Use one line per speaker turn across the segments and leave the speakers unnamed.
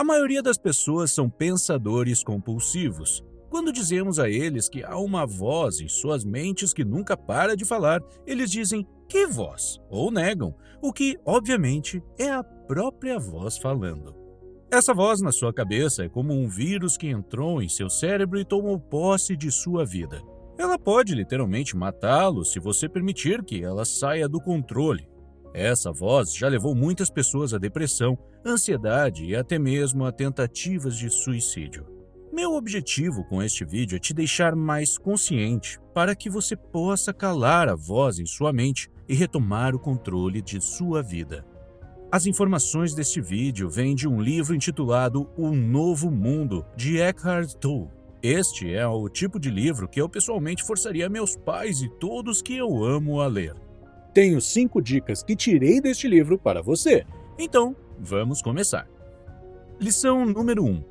maioria das pessoas são pensadores compulsivos. Quando dizemos a eles que há uma voz em suas mentes que nunca para de falar, eles dizem, que voz? Ou negam, o que, obviamente, é a própria voz falando. Essa voz na sua cabeça é como um vírus que entrou em seu cérebro e tomou posse de sua vida. Ela pode literalmente matá-lo se você permitir que ela saia do controle. Essa voz já levou muitas pessoas à depressão, ansiedade e até mesmo a tentativas de suicídio. Meu objetivo com este vídeo é te deixar mais consciente para que você possa calar a voz em sua mente e retomar o controle de sua vida. As informações deste vídeo vêm de um livro intitulado O Novo Mundo, de Eckhart Tolle. Este é o tipo de livro que eu pessoalmente forçaria meus pais e todos que eu amo a ler. Tenho 5 dicas que tirei deste livro para você. Então, vamos começar. Lição número 1.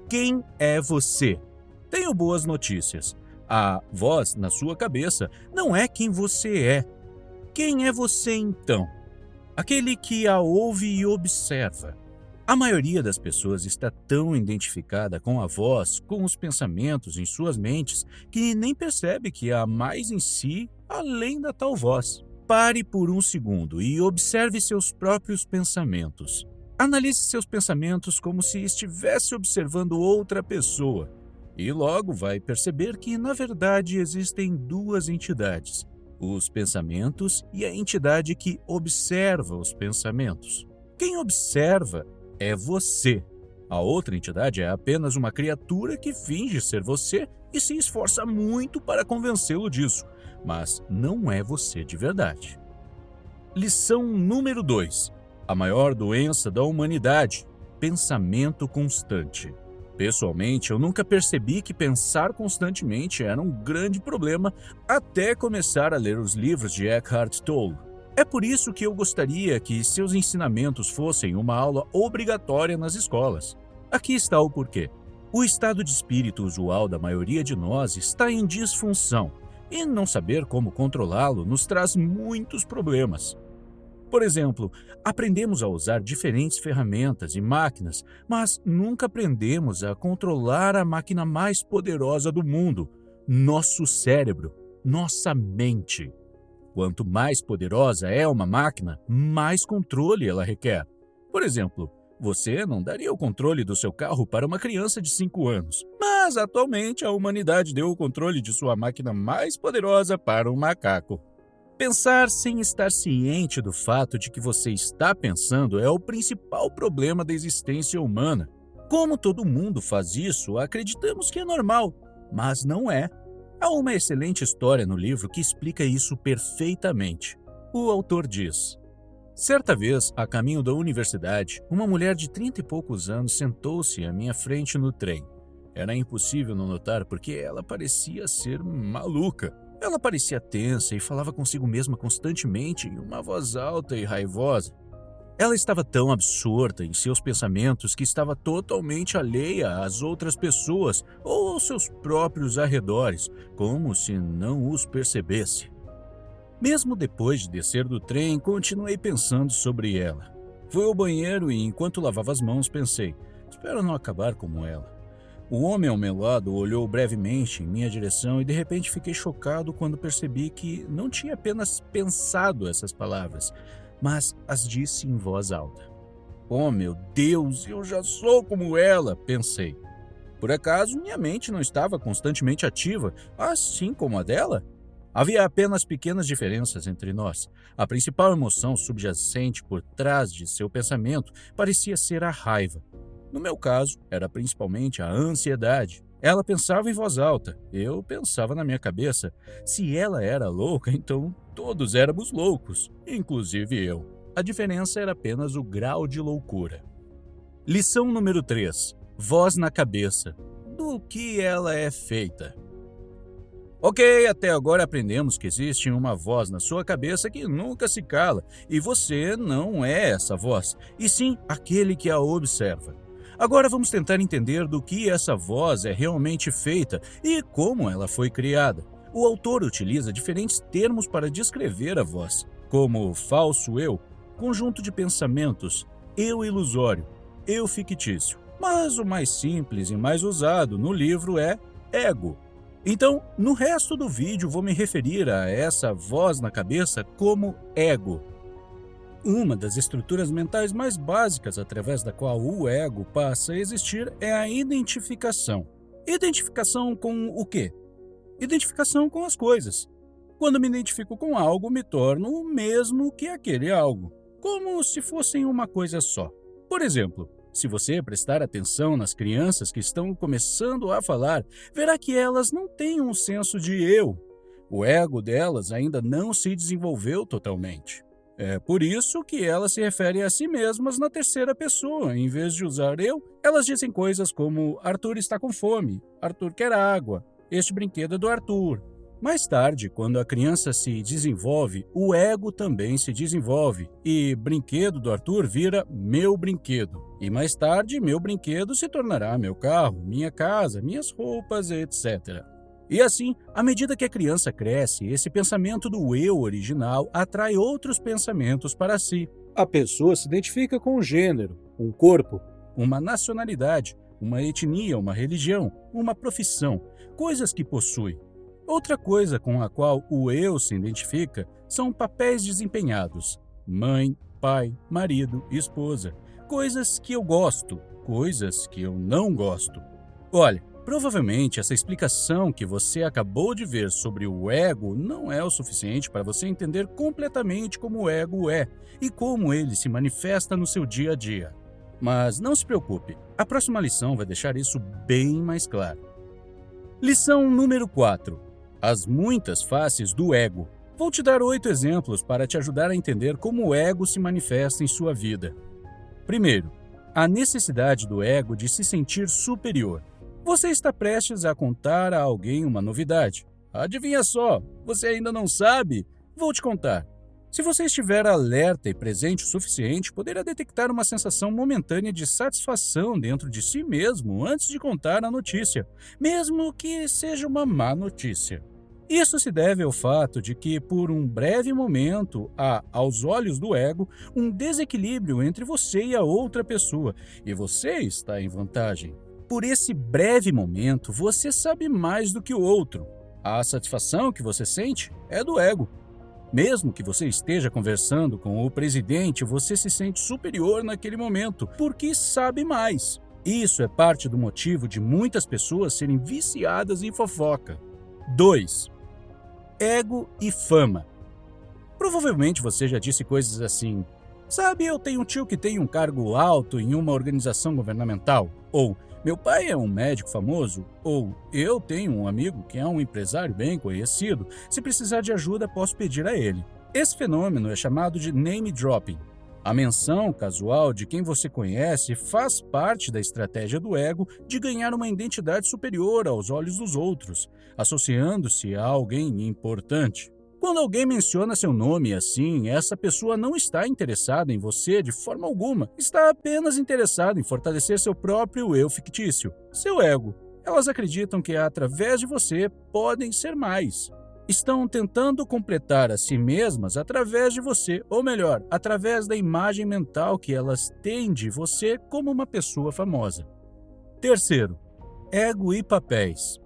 Quem é você? Tenho boas notícias. A voz na sua cabeça não é quem você é. Quem é você então? Aquele que a ouve e observa. A maioria das pessoas está tão identificada com a voz, com os pensamentos em suas mentes, que nem percebe que há mais em si além da tal voz. Pare por um segundo e observe seus próprios pensamentos. Analise seus pensamentos como se estivesse observando outra pessoa. E logo vai perceber que, na verdade, existem 2 entidades. Os pensamentos e a entidade que observa os pensamentos. Quem observa é você. A outra entidade é apenas uma criatura que finge ser você e se esforça muito para convencê-lo disso, mas não é você de verdade. Lição número 2. A maior doença da humanidade: pensamento constante. Pessoalmente, eu nunca percebi que pensar constantemente era um grande problema até começar a ler os livros de Eckhart Tolle. É por isso que eu gostaria que seus ensinamentos fossem uma aula obrigatória nas escolas. Aqui está o porquê. O estado de espírito usual da maioria de nós está em disfunção, e não saber como controlá-lo nos traz muitos problemas. Por exemplo, aprendemos a usar diferentes ferramentas e máquinas, mas nunca aprendemos a controlar a máquina mais poderosa do mundo, nosso cérebro, nossa mente. Quanto mais poderosa é uma máquina, mais controle ela requer. Por exemplo, você não daria o controle do seu carro para uma criança de 5 anos, mas atualmente a humanidade deu o controle de sua máquina mais poderosa para um macaco. Pensar sem estar ciente do fato de que você está pensando é o principal problema da existência humana. Como todo mundo faz isso, acreditamos que é normal, mas não é. Há uma excelente história no livro que explica isso perfeitamente. O autor diz: certa vez, a caminho da universidade, uma mulher de 30 e poucos anos sentou-se à minha frente no trem. Era impossível não notar porque ela parecia ser maluca. Ela parecia tensa e falava consigo mesma constantemente em uma voz alta e raivosa. Ela estava tão absorta em seus pensamentos que estava totalmente alheia às outras pessoas ou aos seus próprios arredores, como se não os percebesse. Mesmo depois de descer do trem, continuei pensando sobre ela. Fui ao banheiro e, enquanto lavava as mãos, pensei, espero não acabar como ela. O homem ao meu lado olhou brevemente em minha direção e de repente fiquei chocado quando percebi que não tinha apenas pensado essas palavras, mas as disse em voz alta. Oh meu Deus, eu já sou como ela, pensei. Por acaso minha mente não estava constantemente ativa, assim como a dela? Havia apenas pequenas diferenças entre nós. A principal emoção subjacente por trás de seu pensamento parecia ser a raiva. No meu caso, era principalmente a ansiedade. Ela pensava em voz alta, eu pensava na minha cabeça. Se ela era louca, então todos éramos loucos, inclusive eu. A diferença era apenas o grau de loucura. Lição número 3. Voz na cabeça. Do que ela é feita? Ok, até agora aprendemos que existe uma voz na sua cabeça que nunca se cala, e você não é essa voz, e sim aquele que a observa. Agora vamos tentar entender do que essa voz é realmente feita e como ela foi criada. O autor utiliza diferentes termos para descrever a voz, como falso eu, conjunto de pensamentos, eu ilusório, eu fictício. Mas o mais simples e mais usado no livro é ego. Então, no resto do vídeo, vou me referir a essa voz na cabeça como ego. Uma das estruturas mentais mais básicas através da qual o ego passa a existir é a identificação. Identificação com o quê? Identificação com as coisas. Quando me identifico com algo, me torno o mesmo que aquele algo, como se fossem uma coisa só. Por exemplo, se você prestar atenção nas crianças que estão começando a falar, verá que elas não têm um senso de eu. O ego delas ainda não se desenvolveu totalmente. É por isso que elas se referem a si mesmas na terceira pessoa. Em vez de usar eu, elas dizem coisas como Arthur está com fome, Arthur quer água, este brinquedo é do Arthur. Mais tarde, quando a criança se desenvolve, o ego também se desenvolve e brinquedo do Arthur vira meu brinquedo. E mais tarde, meu brinquedo se tornará meu carro, minha casa, minhas roupas, etc. E assim, à medida que a criança cresce, esse pensamento do eu original atrai outros pensamentos para si. A pessoa se identifica com um gênero, um corpo, uma nacionalidade, uma etnia, uma religião, uma profissão, coisas que possui. Outra coisa com a qual o eu se identifica são papéis desempenhados: mãe, pai, marido, esposa, coisas que eu gosto, coisas que eu não gosto. Olha, provavelmente essa explicação que você acabou de ver sobre o ego não é o suficiente para você entender completamente como o ego é e como ele se manifesta no seu dia a dia. Mas não se preocupe, a próxima lição vai deixar isso bem mais claro. Lição número 4. As muitas faces do ego. Vou te dar 8 exemplos para te ajudar a entender como o ego se manifesta em sua vida. Primeiro, a necessidade do ego de se sentir superior. Você está prestes a contar a alguém uma novidade. Adivinha só, você ainda não sabe? Vou te contar. Se você estiver alerta e presente o suficiente, poderá detectar uma sensação momentânea de satisfação dentro de si mesmo antes de contar a notícia, mesmo que seja uma má notícia. Isso se deve ao fato de que, por um breve momento, há, aos olhos do ego, um desequilíbrio entre você e a outra pessoa, e você está em vantagem. Por esse breve momento, você sabe mais do que o outro. A satisfação que você sente é do ego. Mesmo que você esteja conversando com o presidente, você se sente superior naquele momento, porque sabe mais. Isso é parte do motivo de muitas pessoas serem viciadas em fofoca. 2. Ego e fama. Provavelmente você já disse coisas assim: sabe, eu tenho um tio que tem um cargo alto em uma organização governamental. Ou, meu pai é um médico famoso. Ou, eu tenho um amigo que é um empresário bem conhecido. Se precisar de ajuda, posso pedir a ele. Esse fenômeno é chamado de name dropping. A menção casual de quem você conhece faz parte da estratégia do ego de ganhar uma identidade superior aos olhos dos outros, associando-se a alguém importante. Quando alguém menciona seu nome assim, essa pessoa não está interessada em você de forma alguma, está apenas interessada em fortalecer seu próprio eu fictício, seu ego. Elas acreditam que através de você podem ser mais. Estão tentando completar a si mesmas através de você, ou melhor, através da imagem mental que elas têm de você como uma pessoa famosa. Terceiro, ego e papéis.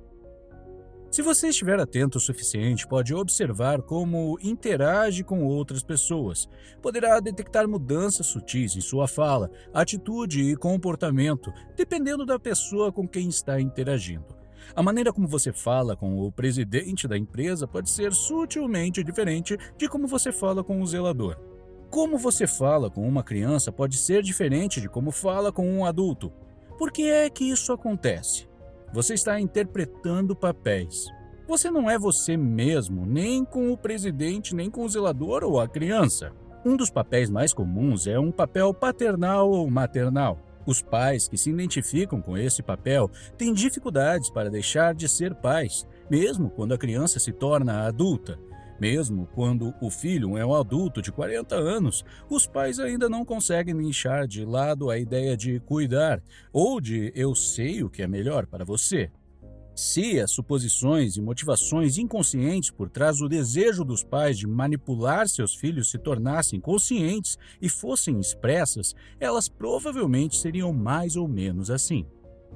Se você estiver atento o suficiente, pode observar como interage com outras pessoas. Poderá detectar mudanças sutis em sua fala, atitude e comportamento, dependendo da pessoa com quem está interagindo. A maneira como você fala com o presidente da empresa pode ser sutilmente diferente de como você fala com o zelador. Como você fala com uma criança pode ser diferente de como fala com um adulto. Por que é que isso acontece? Você está interpretando papéis. Você não é você mesmo, nem com o presidente, nem com o zelador ou a criança. Um dos papéis mais comuns é um papel paternal ou maternal. Os pais que se identificam com esse papel têm dificuldades para deixar de ser pais, mesmo quando a criança se torna adulta. Mesmo quando o filho é um adulto de 40 anos, os pais ainda não conseguem deixar de lado a ideia de cuidar ou de eu sei o que é melhor para você. Se as suposições e motivações inconscientes por trás do desejo dos pais de manipular seus filhos se tornassem conscientes e fossem expressas, elas provavelmente seriam mais ou menos assim: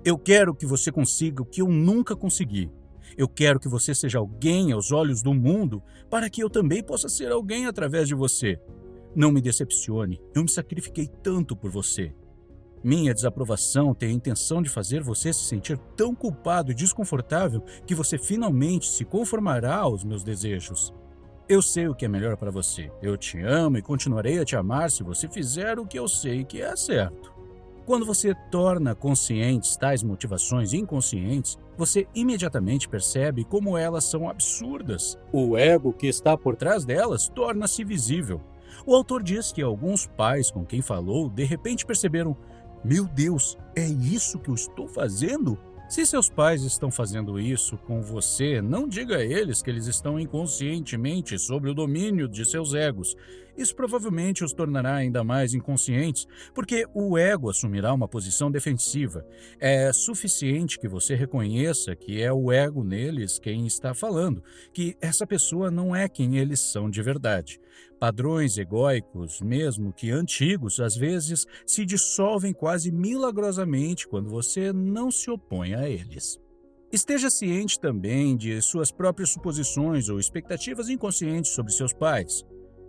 eu quero que você consiga o que eu nunca consegui. Eu quero que você seja alguém aos olhos do mundo para que eu também possa ser alguém através de você. Não me decepcione, eu me sacrifiquei tanto por você. Minha desaprovação tem a intenção de fazer você se sentir tão culpado e desconfortável que você finalmente se conformará aos meus desejos. Eu sei o que é melhor para você. Eu te amo e continuarei a te amar se você fizer o que eu sei que é certo. Quando você torna conscientes tais motivações inconscientes, você imediatamente percebe como elas são absurdas. O ego que está por trás delas torna-se visível. O autor diz que alguns pais com quem falou de repente perceberam: meu Deus, é isso que eu estou fazendo? Se seus pais estão fazendo isso com você, não diga a eles que eles estão inconscientemente sob o domínio de seus egos. Isso provavelmente os tornará ainda mais inconscientes, porque o ego assumirá uma posição defensiva. É suficiente que você reconheça que é o ego neles quem está falando, que essa pessoa não é quem eles são de verdade. Padrões egóicos, mesmo que antigos, às vezes se dissolvem quase milagrosamente quando você não se opõe a eles. Esteja ciente também de suas próprias suposições ou expectativas inconscientes sobre seus pais.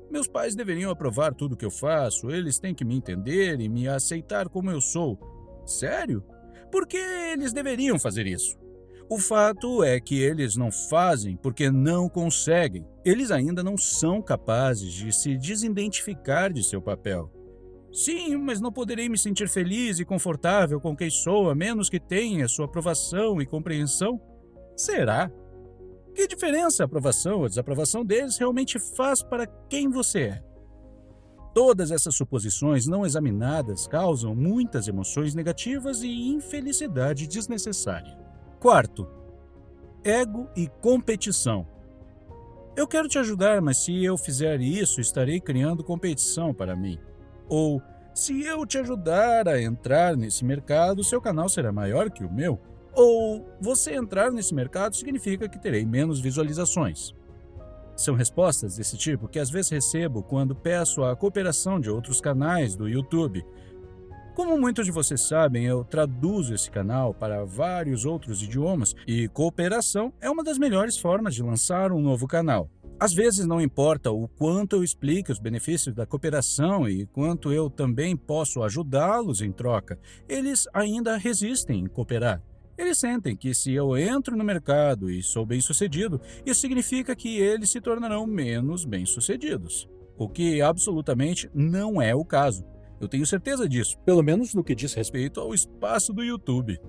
Meus pais deveriam aprovar tudo o que eu faço, eles têm que me entender e me aceitar como eu sou. Sério? Por que eles deveriam fazer isso? O fato é que eles não fazem porque não conseguem. Eles ainda não são capazes de se desidentificar de seu papel. Sim, mas não poderei me sentir feliz e confortável com quem sou, a menos que tenha sua aprovação e compreensão? Será? Que diferença a aprovação ou desaprovação deles realmente faz para quem você é? Todas essas suposições não examinadas causam muitas emoções negativas e infelicidade desnecessária. Quarto, ego e competição. Eu quero te ajudar, mas se eu fizer isso, estarei criando competição para mim. Ou, se eu te ajudar a entrar nesse mercado, seu canal será maior que o meu. Ou, você entrar nesse mercado significa que terei menos visualizações. São respostas desse tipo que às vezes recebo quando peço a cooperação de outros canais do YouTube. Como muitos de vocês sabem, eu traduzo esse canal para vários outros idiomas e cooperação é uma das melhores formas de lançar um novo canal. Às vezes não importa o quanto eu explique os benefícios da cooperação e quanto eu também posso ajudá-los em troca, eles ainda resistem em cooperar. Eles sentem que se eu entro no mercado e sou bem-sucedido, isso significa que eles se tornarão menos bem-sucedidos. O que absolutamente não é o caso. Eu tenho certeza disso, pelo menos no que diz respeito ao espaço do YouTube.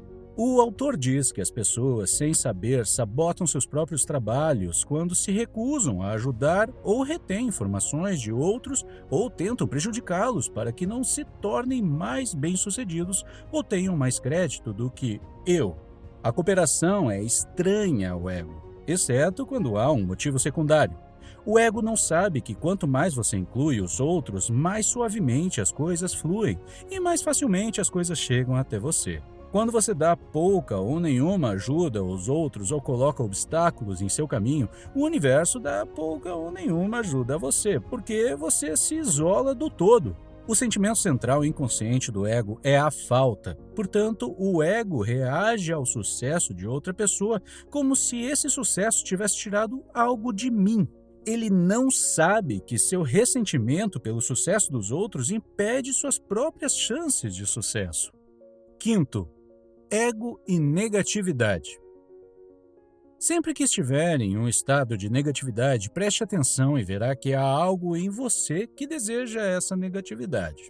O autor diz que as pessoas, sem saber, sabotam seus próprios trabalhos quando se recusam a ajudar ou retêm informações de outros ou tentam prejudicá-los para que não se tornem mais bem-sucedidos ou tenham mais crédito do que eu. A cooperação é estranha ao ego, exceto quando há um motivo secundário. O ego não sabe que quanto mais você inclui os outros, mais suavemente as coisas fluem e mais facilmente as coisas chegam até você. Quando você dá pouca ou nenhuma ajuda aos outros ou coloca obstáculos em seu caminho, o universo dá pouca ou nenhuma ajuda a você, porque você se isola do todo. O sentimento central e inconsciente do ego é a falta. Portanto, o ego reage ao sucesso de outra pessoa como se esse sucesso tivesse tirado algo de mim. Ele não sabe que seu ressentimento pelo sucesso dos outros impede suas próprias chances de sucesso. Quinto, ego e negatividade. Sempre que estiver em um estado de negatividade, preste atenção e verá que há algo em você que deseja essa negatividade.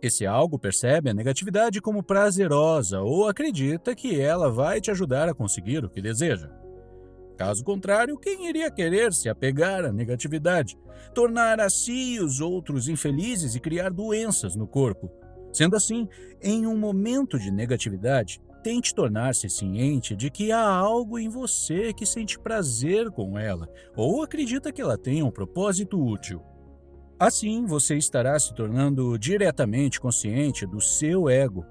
Esse algo percebe a negatividade como prazerosa ou acredita que ela vai te ajudar a conseguir o que deseja. Caso contrário, quem iria querer se apegar à negatividade, tornar a si e os outros infelizes e criar doenças no corpo? Sendo assim, em um momento de negatividade, tente tornar-se ciente de que há algo em você que sente prazer com ela ou acredita que ela tenha um propósito útil. Assim, você estará se tornando diretamente consciente do seu ego.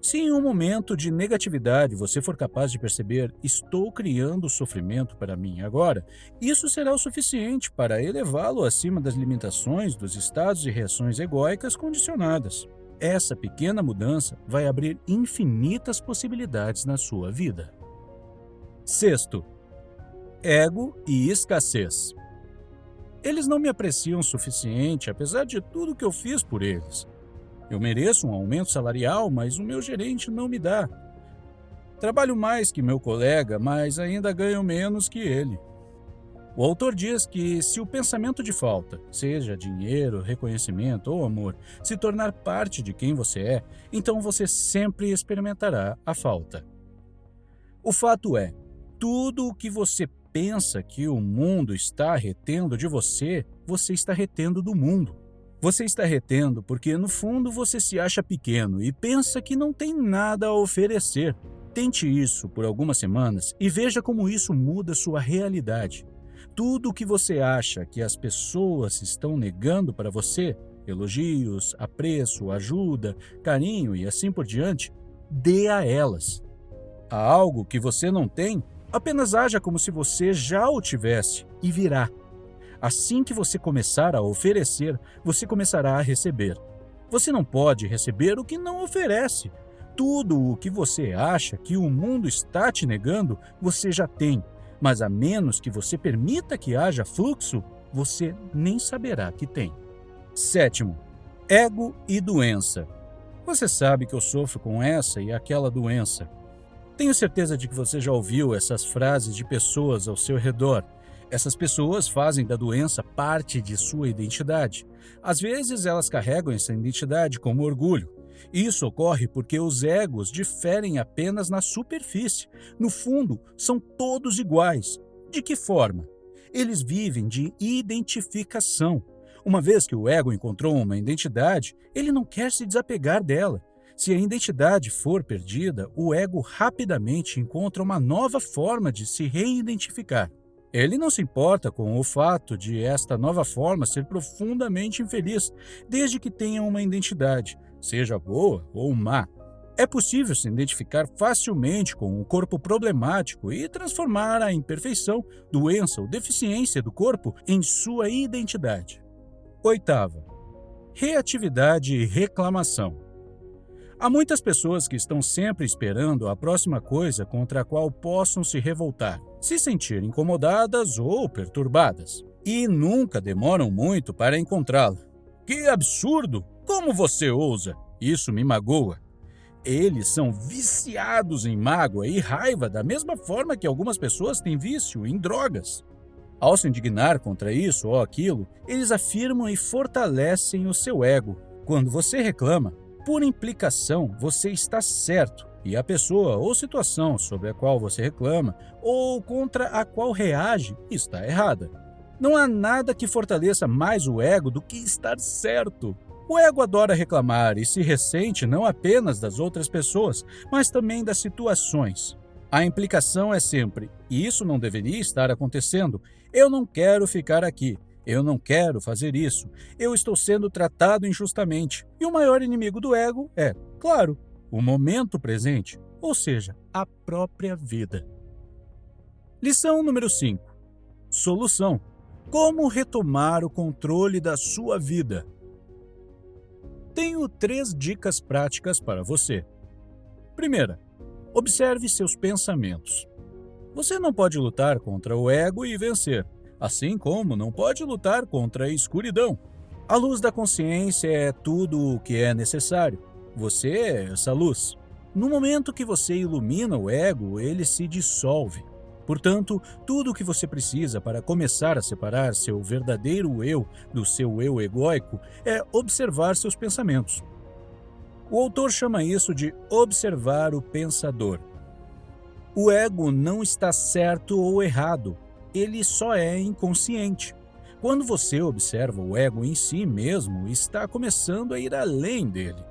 Se em um momento de negatividade você for capaz de perceber estou criando sofrimento para mim agora, isso será o suficiente para elevá-lo acima das limitações dos estados e reações egóicas condicionadas. Essa pequena mudança vai abrir infinitas possibilidades na sua vida. Sexto, ego e escassez. Eles não me apreciam o suficiente, apesar de tudo que eu fiz por eles. Eu mereço um aumento salarial, mas o meu gerente não me dá. Trabalho mais que meu colega, mas ainda ganho menos que ele. O autor diz que se o pensamento de falta, seja dinheiro, reconhecimento ou amor, se tornar parte de quem você é, então você sempre experimentará a falta. O fato é, tudo o que você pensa que o mundo está retendo de você, você está retendo do mundo. Você está retendo porque, no fundo, você se acha pequeno e pensa que não tem nada a oferecer. Tente isso por algumas semanas e veja como isso muda sua realidade. Tudo o que você acha que as pessoas estão negando para você, elogios, apreço, ajuda, carinho e assim por diante, dê a elas. Há algo que você não tem, apenas haja como se você já o tivesse e virá. Assim que você começar a oferecer, você começará a receber. Você não pode receber o que não oferece. Tudo o que você acha que o mundo está te negando, você já tem. Mas a menos que você permita que haja fluxo, você nem saberá que tem. Sétimo, ego e doença. Você sabe que eu sofro com essa e aquela doença. Tenho certeza de que você já ouviu essas frases de pessoas ao seu redor. Essas pessoas fazem da doença parte de sua identidade. Às vezes, elas carregam essa identidade como orgulho. Isso ocorre porque os egos diferem apenas na superfície. No fundo, são todos iguais. De que forma? Eles vivem de identificação. Uma vez que o ego encontrou uma identidade, ele não quer se desapegar dela. Se a identidade for perdida, o ego rapidamente encontra uma nova forma de se reidentificar. Ele não se importa com o fato de esta nova forma ser profundamente infeliz, desde que tenha uma identidade, seja boa ou má. É possível se identificar facilmente com o corpo problemático e transformar a imperfeição, doença ou deficiência do corpo em sua identidade. Oitava, reatividade e reclamação. Há muitas pessoas que estão sempre esperando a próxima coisa contra a qual possam se revoltar, se sentir incomodadas ou perturbadas. E nunca demoram muito para encontrá-la. Que absurdo! Como você ousa? Isso me magoa. Eles são viciados em mágoa e raiva da mesma forma que algumas pessoas têm vício em drogas. Ao se indignar contra isso ou aquilo, eles afirmam e fortalecem o seu ego. Quando você reclama, por implicação, você está certo e a pessoa ou situação sobre a qual você reclama ou contra a qual reage está errada. Não há nada que fortaleça mais o ego do que estar certo. O ego adora reclamar e se ressente não apenas das outras pessoas, mas também das situações. A implicação é sempre, e isso não deveria estar acontecendo, eu não quero ficar aqui. Eu não quero fazer isso. Eu estou sendo tratado injustamente. E o maior inimigo do ego é, claro, o momento presente, ou seja, a própria vida. Lição número 5. Solução. Como retomar o controle da sua vida? Tenho 3 dicas práticas para você. Primeira, observe seus pensamentos. Você não pode lutar contra o ego e vencer. Assim como não pode lutar contra a escuridão. A luz da consciência é tudo o que é necessário. Você é essa luz. No momento que você ilumina o ego, ele se dissolve. Portanto, tudo o que você precisa para começar a separar seu verdadeiro eu do seu eu egóico é observar seus pensamentos. O autor chama isso de observar o pensador. O ego não está certo ou errado. Ele só é inconsciente. Quando você observa o ego em si mesmo, está começando a ir além dele.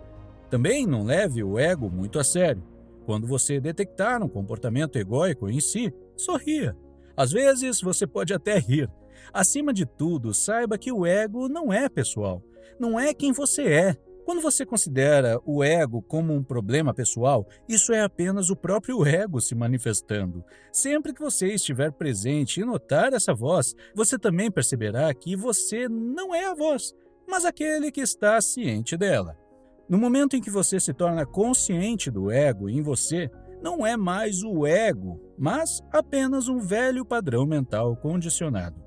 Também não leve o ego muito a sério. Quando você detectar um comportamento egóico em si, sorria. Às vezes você pode até rir. Acima de tudo, saiba que o ego não é pessoal. Não é quem você é. Quando você considera o ego como um problema pessoal, isso é apenas o próprio ego se manifestando. Sempre que você estiver presente e notar essa voz, você também perceberá que você não é a voz, mas aquele que está ciente dela. No momento em que você se torna consciente do ego em você, não é mais o ego, mas apenas um velho padrão mental condicionado.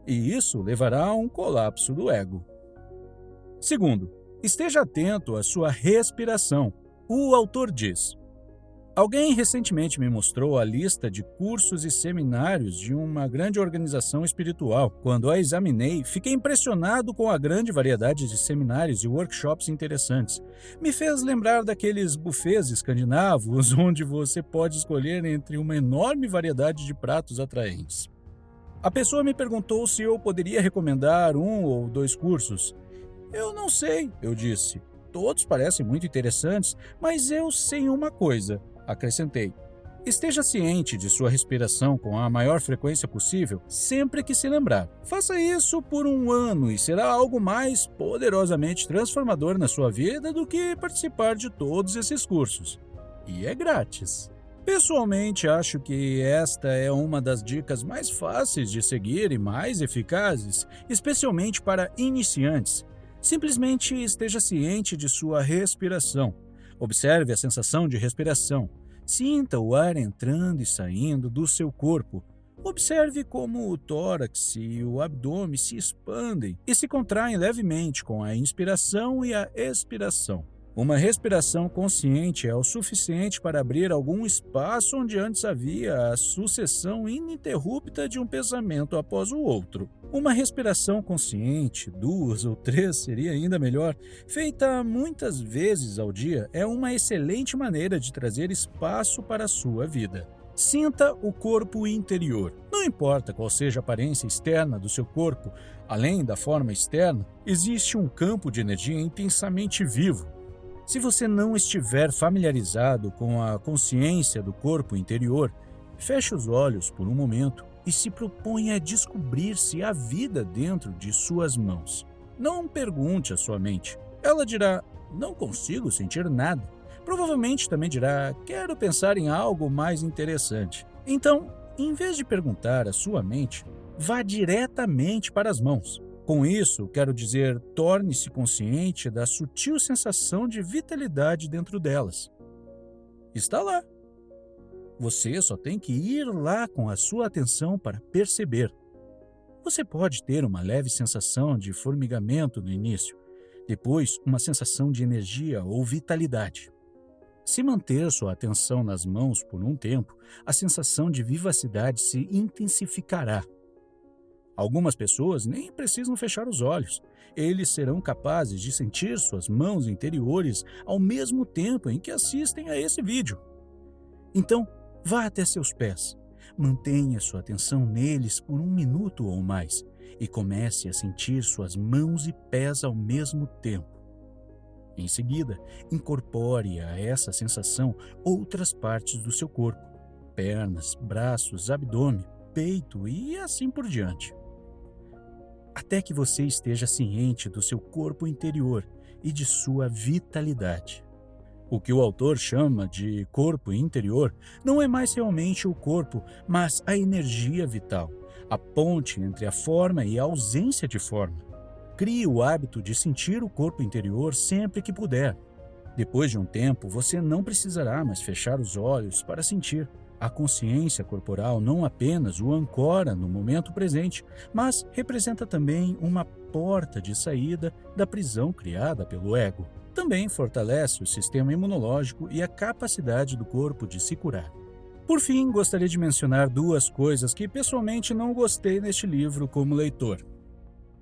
E isso levará a um colapso do ego. Segundo, esteja atento à sua respiração. O autor diz: alguém recentemente me mostrou a lista de cursos e seminários de uma grande organização espiritual. Quando a examinei, fiquei impressionado com a grande variedade de seminários e workshops interessantes. Me fez lembrar daqueles buffets escandinavos, onde você pode escolher entre uma enorme variedade de pratos atraentes. A pessoa me perguntou se eu poderia recomendar um ou dois cursos. Eu não sei, eu disse. Todos parecem muito interessantes, mas eu sei uma coisa, acrescentei. Esteja ciente de sua respiração com a maior frequência possível sempre que se lembrar. Faça isso por um ano e será algo mais poderosamente transformador na sua vida do que participar de todos esses cursos. E é grátis. Pessoalmente, acho que esta é uma das dicas mais fáceis de seguir e mais eficazes, especialmente para iniciantes. Simplesmente esteja ciente de sua respiração. Observe a sensação de respiração. Sinta o ar entrando e saindo do seu corpo. Observe como o tórax e o abdômen se expandem e se contraem levemente com a inspiração e a expiração. Uma respiração consciente é o suficiente para abrir algum espaço onde antes havia a sucessão ininterrupta de um pensamento após o outro. Uma respiração consciente, 2 ou 3 seria ainda melhor, feita muitas vezes ao dia, é uma excelente maneira de trazer espaço para a sua vida. Sinta o corpo interior. Não importa qual seja a aparência externa do seu corpo, além da forma externa, existe um campo de energia intensamente vivo. Se você não estiver familiarizado com a consciência do corpo interior, feche os olhos por um momento e se proponha a descobrir se há vida dentro de suas mãos. Não pergunte à sua mente. Ela dirá, não consigo sentir nada. Provavelmente também dirá, quero pensar em algo mais interessante. Então, em vez de perguntar à sua mente, vá diretamente para as mãos. Com isso, quero dizer, torne-se consciente da sutil sensação de vitalidade dentro delas. Está lá. Você só tem que ir lá com a sua atenção para perceber. Você pode ter uma leve sensação de formigamento no início, depois uma sensação de energia ou vitalidade. Se manter sua atenção nas mãos por um tempo, a sensação de vivacidade se intensificará. Algumas pessoas nem precisam fechar os olhos. Eles serão capazes de sentir suas mãos interiores ao mesmo tempo em que assistem a esse vídeo. Então, vá até seus pés. Mantenha sua atenção neles por 1 minuto ou mais e comece a sentir suas mãos e pés ao mesmo tempo. Em seguida, incorpore a essa sensação outras partes do seu corpo: pernas, braços, abdômen, peito e assim por diante. Até que você esteja ciente do seu corpo interior e de sua vitalidade. O que o autor chama de corpo interior não é mais realmente o corpo, mas a energia vital, a ponte entre a forma e a ausência de forma. Crie o hábito de sentir o corpo interior sempre que puder. Depois de um tempo, você não precisará mais fechar os olhos para sentir. A consciência corporal não apenas o ancora no momento presente, mas representa também uma porta de saída da prisão criada pelo ego. Também fortalece o sistema imunológico e a capacidade do corpo de se curar. Por fim, gostaria de mencionar 2 coisas que pessoalmente não gostei neste livro como leitor.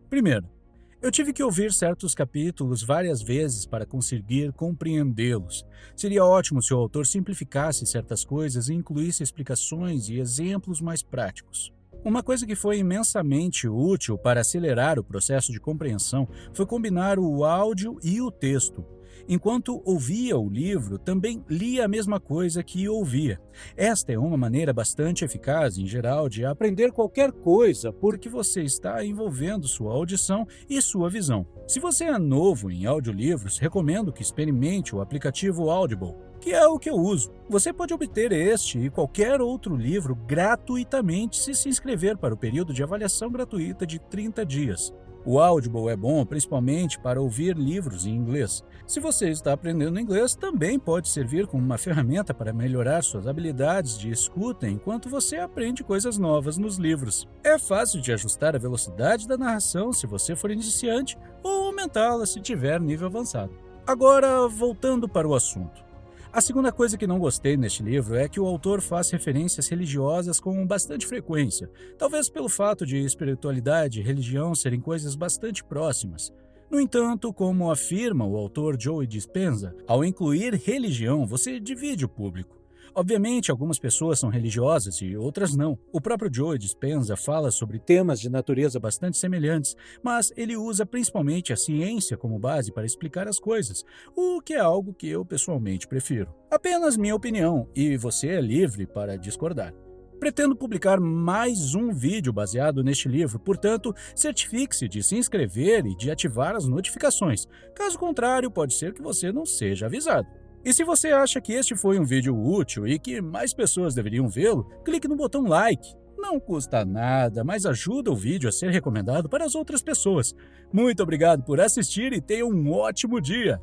Primeiro, eu tive que ouvir certos capítulos várias vezes para conseguir compreendê-los. Seria ótimo se o autor simplificasse certas coisas e incluísse explicações e exemplos mais práticos. Uma coisa que foi imensamente útil para acelerar o processo de compreensão foi combinar o áudio e o texto. Enquanto ouvia o livro, também lia a mesma coisa que ouvia. Esta é uma maneira bastante eficaz, em geral, de aprender qualquer coisa, porque você está envolvendo sua audição e sua visão. Se você é novo em audiolivros, recomendo que experimente o aplicativo Audible, que é o que eu uso. Você pode obter este e qualquer outro livro gratuitamente se inscrever para o período de avaliação gratuita de 30 dias. O Audible é bom principalmente para ouvir livros em inglês. Se você está aprendendo inglês, também pode servir como uma ferramenta para melhorar suas habilidades de escuta enquanto você aprende coisas novas nos livros. É fácil de ajustar a velocidade da narração se você for iniciante ou aumentá-la se tiver nível avançado. Agora, voltando para o assunto. A segunda coisa que não gostei neste livro é que o autor faz referências religiosas com bastante frequência, talvez pelo fato de espiritualidade e religião serem coisas bastante próximas. No entanto, como afirma o autor Joe Dispenza, ao incluir religião, você divide o público. Obviamente, algumas pessoas são religiosas e outras não. O próprio Joe Dispenza fala sobre temas de natureza bastante semelhantes, mas ele usa principalmente a ciência como base para explicar as coisas, o que é algo que eu pessoalmente prefiro. Apenas minha opinião, e você é livre para discordar. Pretendo publicar mais um vídeo baseado neste livro, portanto, certifique-se de se inscrever e de ativar as notificações. Caso contrário, pode ser que você não seja avisado. E se você acha que este foi um vídeo útil e que mais pessoas deveriam vê-lo, clique no botão like. Não custa nada, mas ajuda o vídeo a ser recomendado para as outras pessoas. Muito obrigado por assistir e tenha um ótimo dia!